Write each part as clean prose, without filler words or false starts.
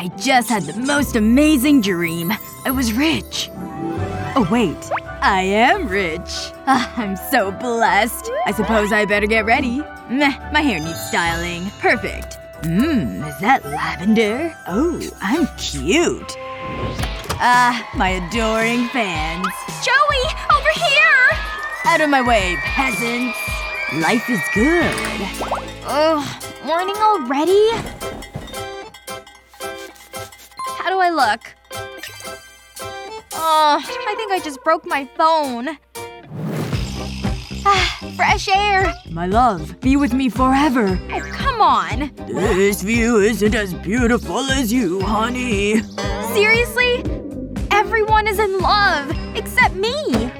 I just had the most amazing dream. I was rich. Oh wait. I am rich. I'm so blessed. I suppose I better get ready. Meh, my hair needs styling. Perfect. Is that lavender? Oh, I'm cute. My adoring fans. Joey! Over here! Out of my way, peasants. Life is good. Ugh. Morning already? How do I look? I think I just broke my phone. Fresh air. My love, be with me forever. Oh, come on. This view isn't as beautiful as you, honey. Seriously? Everyone is in love. Except me.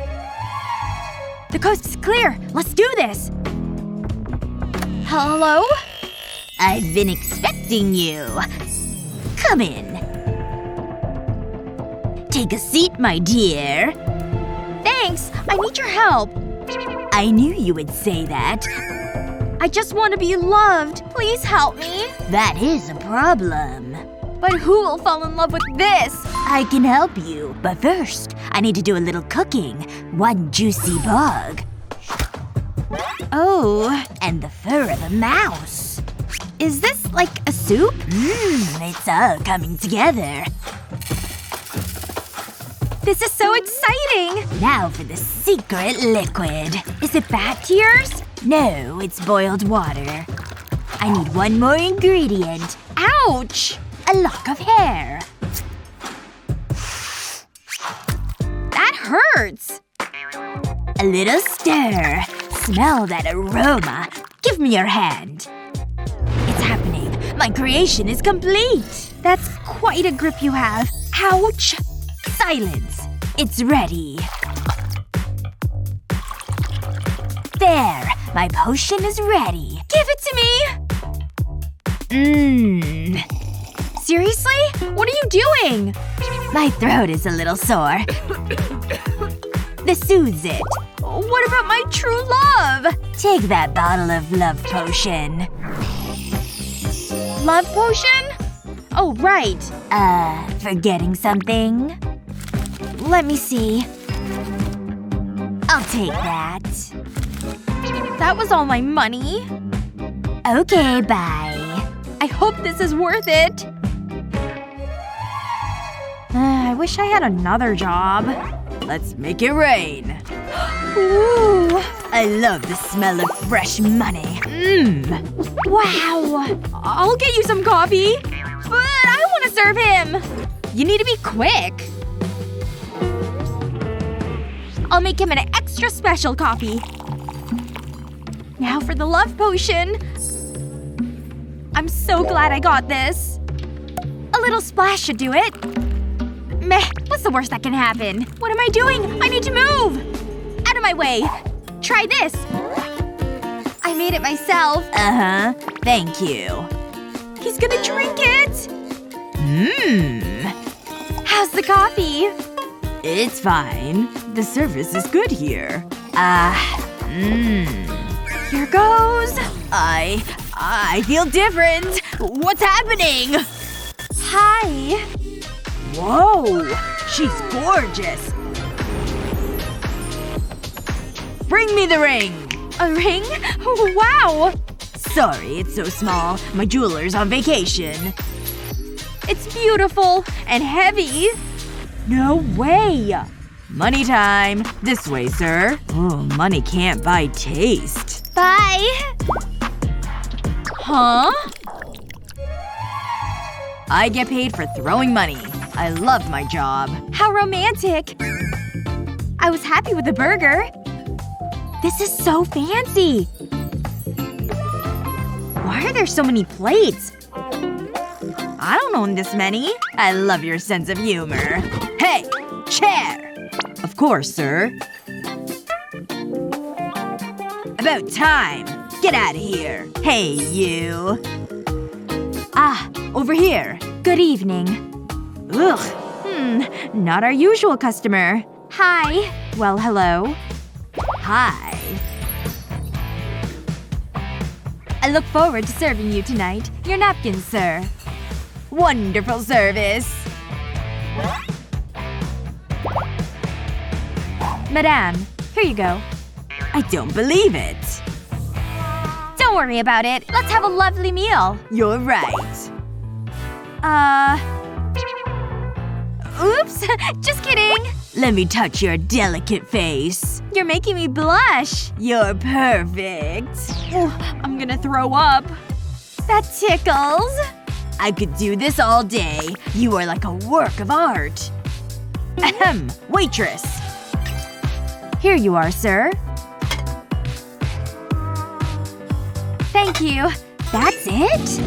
The coast is clear. Let's do this. Hello? I've been expecting you. Come in. Take a seat, my dear. Thanks. I need your help. I knew you would say that. I just want to be loved. Please help me. That is a problem. But who will fall in love with this? I can help you. But first, I need to do a little cooking. One juicy bug. Oh. And the fur of a mouse. Is this like a soup? It's all coming together. This is so exciting! Now for the secret liquid. Is it bat tears? No, it's boiled water. I need one more ingredient. Ouch! A lock of hair. That hurts! A little stir. Smell that aroma. Give me your hand. It's happening. My creation is complete. That's quite a grip you have. Ouch! Silence. It's ready. There. My potion is ready. Give it to me! Seriously? What are you doing? My throat is a little sore. This soothes it. What about my true love? Take that bottle of love potion. Love potion? Oh, right. Forgetting something? Let me see. I'll take that. That was all my money. Okay, bye. I hope this is worth it. I wish I had another job. Let's make it rain. Ooh. I love the smell of fresh money. Wow. I'll get you some coffee. But I want to serve him. You need to be quick. I'll make him an extra special coffee. Now for the love potion. I'm so glad I got this. A little splash should do it. Meh. What's the worst that can happen? What am I doing? I need to move! Out of my way. Try this. I made it myself. Thank you. He's gonna drink it! How's the coffee? It's fine. The service is good here. Here goes. I feel different. What's happening? Hi. Whoa. She's gorgeous. Bring me the ring. A ring? Oh, wow. Sorry, it's so small. My jeweler's on vacation. It's beautiful. And heavy. No way! Money time. This way, sir. Oh, money can't buy taste. Bye. Huh? I get paid for throwing money. I love my job. How romantic. I was happy with the burger. This is so fancy. Why are there so many plates? I don't own this many. I love your sense of humor. Hey! Chair! Of course, sir. About time. Get out of here. Hey, you. Over here. Good evening. Ugh. Not our usual customer. Hi. Well, hello. Hi. I look forward to serving you tonight. Your napkins, sir. Wonderful service. Madame, here you go. I don't believe it. Don't worry about it. Let's have a lovely meal. You're right. Oops. Just kidding. Let me touch your delicate face. You're making me blush. You're perfect. Ooh, I'm gonna throw up. That tickles. I could do this all day. You are like a work of art. Ahem. Waitress. Here you are, sir. Thank you. That's it?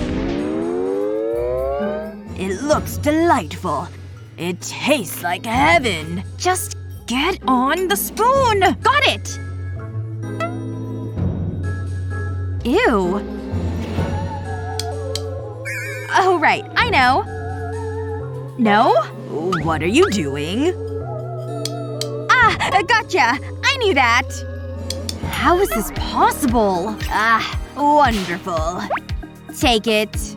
It looks delightful. It tastes like heaven. Just get on the spoon! Got it! Ew. Oh, right. I know. No? What are you doing? Ah! Gotcha! I knew that! How is this possible? Ah, wonderful. Take it.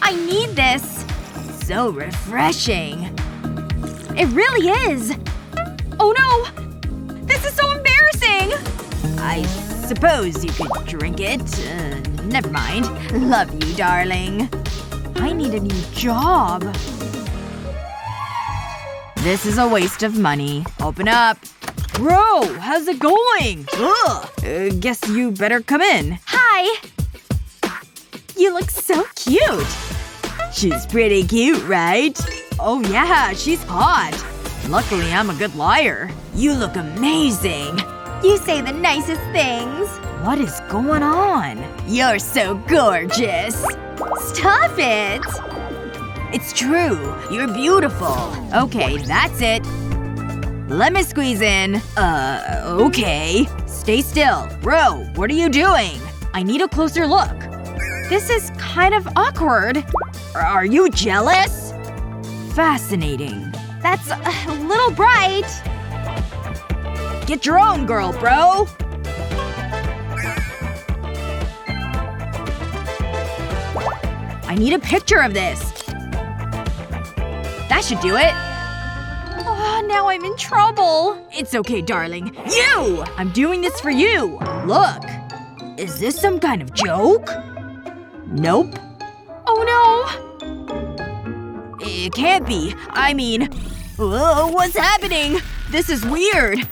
I need this. So refreshing. It really is. Oh no! This is so embarrassing! I suppose you could drink it. Never mind. Love you, darling. I need a new job. This is a waste of money. Open up. Bro, how's it going? Ugh. Guess you better come in. Hi! You look so cute. She's pretty cute, right? Oh yeah, she's hot. Luckily I'm a good liar. You look amazing. You say the nicest things. What is going on? You're so gorgeous. Stop it! It's true. You're beautiful. Okay, that's it. Let me squeeze in. Okay. Stay still. Bro, what are you doing? I need a closer look. This is kind of awkward. Are you jealous? Fascinating. That's a little bright. Get your own girl, bro! I need a picture of this. That should do it. Oh, now I'm in trouble. It's okay, darling. You! I'm doing this for you. Look. Is this some kind of joke? Nope. Oh no. It can't be. I mean… what's happening? This is weird.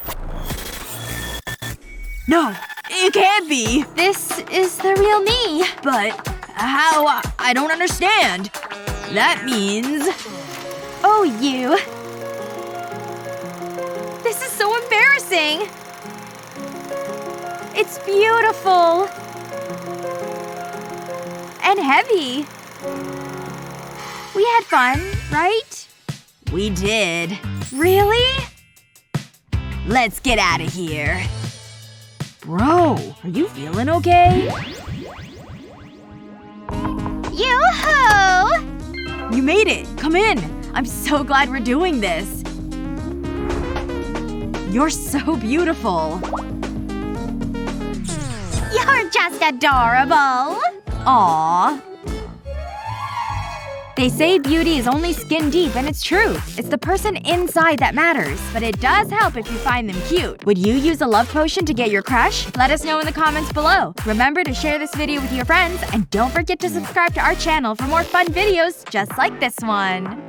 No. It can't be. This is the real me. But… how… I don't understand. That means… Oh, you. This is so embarrassing. It's beautiful. And heavy. We had fun, right? We did. Really? Let's get out of here. Bro, are you feeling okay? Yoo-hoo! You made it! Come in! I'm so glad we're doing this. You're so beautiful. You're just adorable. Aww. They say beauty is only skin deep, and it's true. It's the person inside that matters. But it does help if you find them cute. Would you use a love potion to get your crush? Let us know in the comments below. Remember to share this video with your friends, and don't forget to subscribe to our channel for more fun videos just like this one.